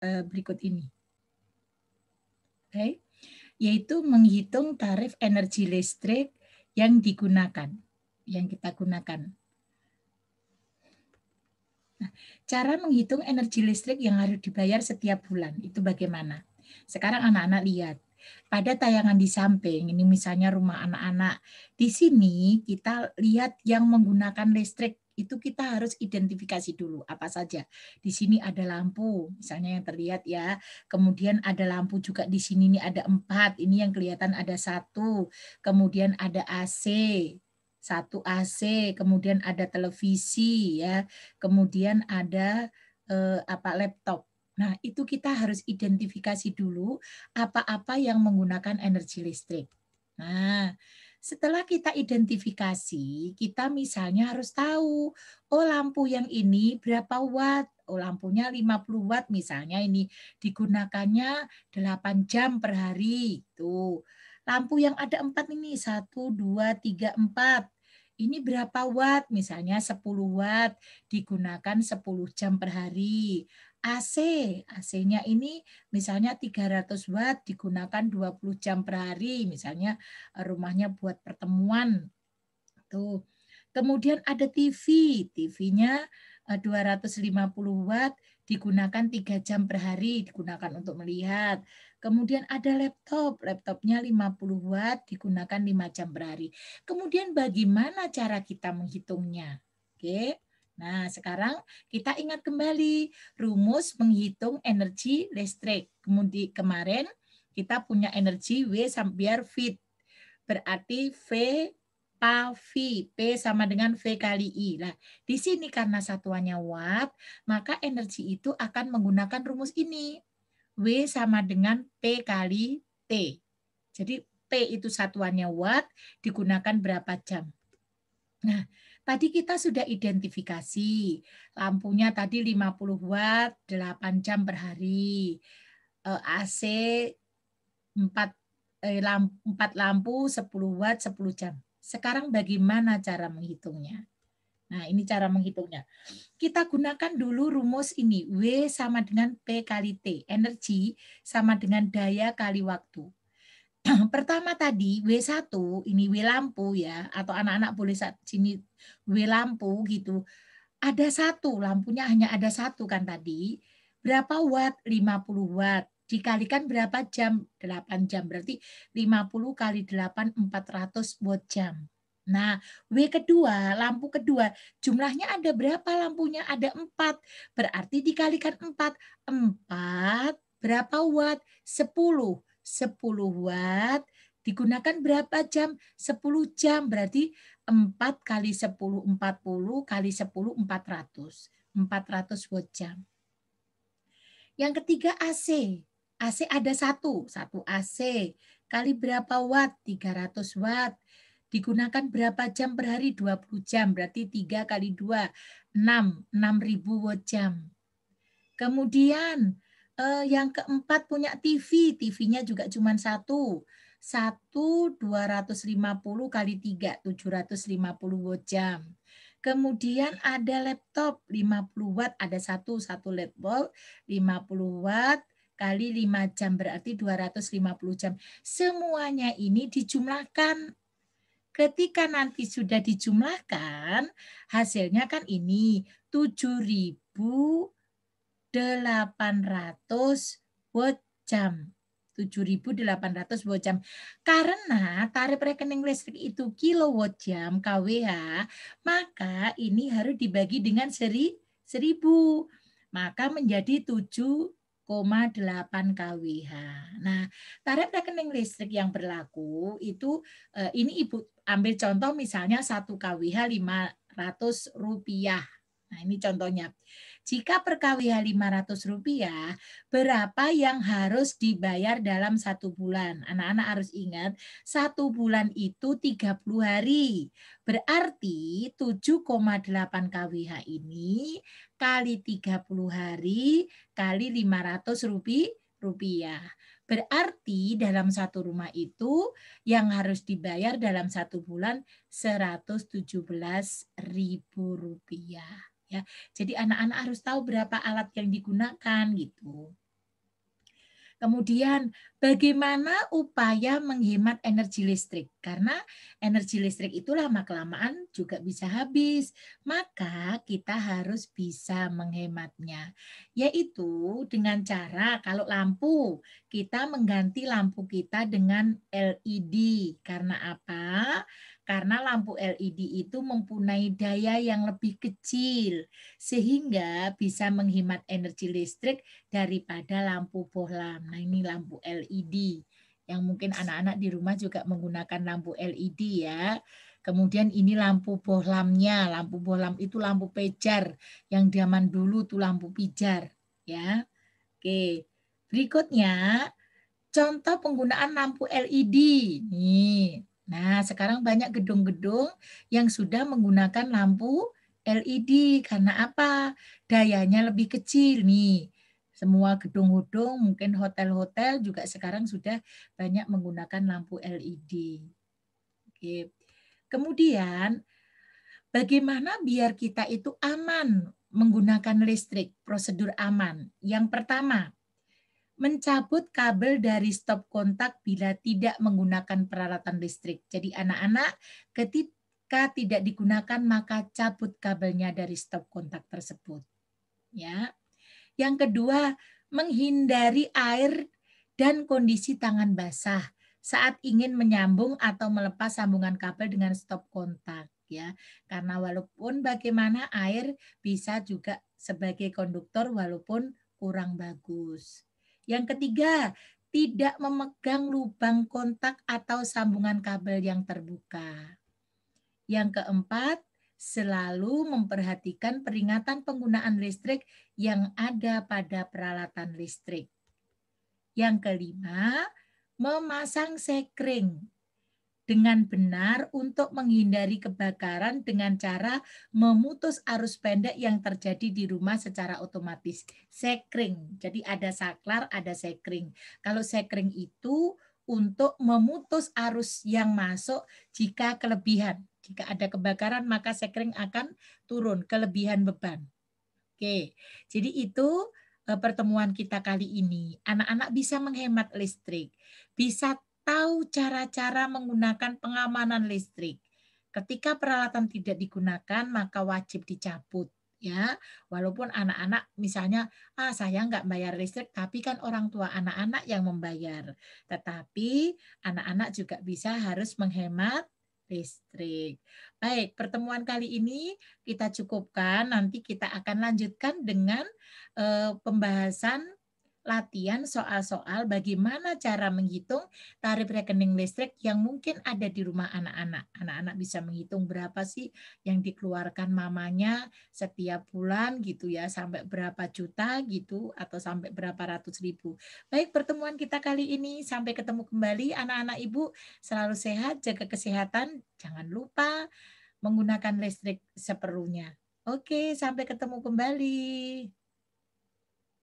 berikut ini. Oke, yaitu menghitung tarif energi listrik yang digunakan, yang kita gunakan. Nah, cara menghitung energi listrik yang harus dibayar setiap bulan itu bagaimana? Sekarang anak-anak lihat. Pada tayangan di samping, ini misalnya rumah anak-anak. Di sini kita lihat yang menggunakan listrik itu kita harus identifikasi dulu apa saja. Di sini ada lampu, misalnya yang terlihat ya. Kemudian ada lampu juga di sini, ini ada 4. Ini yang kelihatan ada 1. Kemudian ada AC. 1 AC, kemudian ada televisi ya. Kemudian ada laptop. Nah, itu kita harus identifikasi dulu apa-apa yang menggunakan energi listrik. Nah, setelah kita identifikasi, kita misalnya harus tahu, oh lampu yang ini berapa watt? Oh lampunya 50 watt misalnya ini digunakannya 8 jam per hari. Tuh. Lampu yang ada 4 ini, 1, 2, 3, 4. Ini berapa watt? Misalnya 10 watt digunakan 10 jam per hari. AC, AC-nya ini misalnya 300 watt digunakan 20 jam per hari, misalnya rumahnya buat pertemuan. Tuh. Kemudian ada TV, TV-nya 250 watt digunakan 3 jam per hari, digunakan untuk melihat. Kemudian ada laptop, laptopnya 50 watt digunakan 5 jam per hari. Kemudian bagaimana cara kita menghitungnya? Oke. Nah, sekarang kita ingat kembali rumus menghitung energi listrik. Kemudian kemarin kita punya energi W sampai fit. Berarti V PAV, P sama dengan V kali I. Nah, di sini karena satuannya watt, maka energi itu akan menggunakan rumus ini. W sama dengan P kali T. Jadi P itu satuannya watt, digunakan berapa jam. Nah, tadi kita sudah identifikasi. Lampunya tadi 50 watt, 8 jam per hari. AC 4 lampu, 10 watt, 10 jam. Sekarang bagaimana cara menghitungnya? Nah, ini cara menghitungnya. Kita gunakan dulu rumus ini. W sama dengan P kali T. Energi sama dengan daya kali waktu. Pertama tadi W1 ini W lampu ya, atau anak-anak boleh sini W lampu gitu. Ada 1, lampunya hanya ada 1 kan tadi. Berapa watt? 50 watt. Dikalikan berapa jam? 8 jam. Berarti 50 kali 8, 400 watt jam. Nah, W kedua, lampu kedua, jumlahnya ada berapa lampunya? Ada 4. Berarti dikalikan 4. 4 berapa watt? 10. 10 watt digunakan berapa jam? 10 jam. Berarti 4 kali 10, 40 kali 10, 400. 400 watt jam. Yang ketiga AC. AC ada 1 AC. Kali berapa watt? 300 watt. Digunakan berapa jam per hari? 20 jam. Berarti 3 kali 2, 6.000 watt jam. Kemudian yang keempat punya TV. TV-nya juga cuma 1. 250 kali 3, 750 watt jam. Kemudian ada laptop 50 watt, ada satu laptop 50 watt kali 5 jam berarti 250 jam. Semuanya ini dijumlahkan. Ketika nanti sudah dijumlahkan, hasilnya kan ini 7.800 watt jam. 7.800 watt jam. Karena tarif rekening listrik itu kilowatt jam kWh, maka ini harus dibagi dengan 1.000. Maka menjadi 7,8 kWh. Nah, tarif rekening listrik yang berlaku itu ini Ibu ambil contoh misalnya 1 kWh Rp500. Nah, ini contohnya. Jika per kWh Rp500, berapa yang harus dibayar dalam 1 bulan? Anak-anak harus ingat, 1 bulan itu 30 hari. Berarti 7,8 kWh ini kali 30 hari kali Rp500. Berarti dalam 1 rumah itu yang harus dibayar dalam 1 bulan Rp117.000. Ya, jadi anak-anak harus tahu berapa alat yang digunakan gitu. Kemudian, bagaimana upaya menghemat energi listrik? Karena energi listrik itu lama-kelamaan juga bisa habis. Maka kita harus bisa menghematnya. Yaitu dengan cara kalau lampu, kita mengganti lampu kita dengan LED. Karena apa? Karena lampu LED itu mempunyai daya yang lebih kecil. Sehingga bisa menghemat energi listrik daripada lampu bohlam. Nah, ini lampu LED yang mungkin anak-anak di rumah juga menggunakan lampu LED ya. Kemudian ini lampu bohlamnya. Lampu bohlam itu lampu pejar yang zaman dulu tuh lampu pijar ya. Oke. Berikutnya contoh penggunaan lampu LED. Nih. Nah, sekarang banyak gedung-gedung yang sudah menggunakan lampu LED. Karena apa? Dayanya lebih kecil nih. Semua gedung-gedung, mungkin hotel-hotel juga sekarang sudah banyak menggunakan lampu LED. Oke. Kemudian, bagaimana biar kita itu aman menggunakan listrik? Prosedur aman. Yang pertama, mencabut kabel dari stop kontak bila tidak menggunakan peralatan listrik. Jadi anak-anak ketika tidak digunakan maka cabut kabelnya dari stop kontak tersebut. Ya. Yang kedua, menghindari air dan kondisi tangan basah saat ingin menyambung atau melepas sambungan kabel dengan stop kontak ya. Karena walaupun bagaimana air bisa juga sebagai konduktor walaupun kurang bagus. Yang ketiga, tidak memegang lubang kontak atau sambungan kabel yang terbuka. Yang keempat, selalu memperhatikan peringatan penggunaan listrik yang ada pada peralatan listrik. Yang kelima, memasang sekring dengan benar untuk menghindari kebakaran dengan cara memutus arus pendek yang terjadi di rumah secara otomatis. Sekring, jadi ada saklar, ada sekring. Kalau sekring itu untuk memutus arus yang masuk jika kelebihan. Jika ada kebakaran, maka sekring akan turun, kelebihan beban. Oke, jadi itu pertemuan kita kali ini. Anak-anak bisa menghemat listrik, bisa tahu cara-cara menggunakan pengamanan listrik. Ketika peralatan tidak digunakan, maka wajib dicabut. Ya, walaupun anak-anak misalnya, saya nggak bayar listrik, tapi kan orang tua anak-anak yang membayar. Tetapi anak-anak juga bisa harus menghemat listrik. Baik, pertemuan kali ini kita cukupkan. Nanti kita akan lanjutkan dengan pembahasan latihan soal-soal bagaimana cara menghitung tarif rekening listrik yang mungkin ada di rumah anak-anak. Anak-anak bisa menghitung berapa sih yang dikeluarkan mamanya setiap bulan gitu ya, sampai berapa juta gitu atau sampai berapa ratus ribu. Baik, pertemuan kita kali ini sampai ketemu kembali anak-anak Ibu, selalu sehat, jaga kesehatan, jangan lupa menggunakan listrik seperlunya. Oke, sampai ketemu kembali.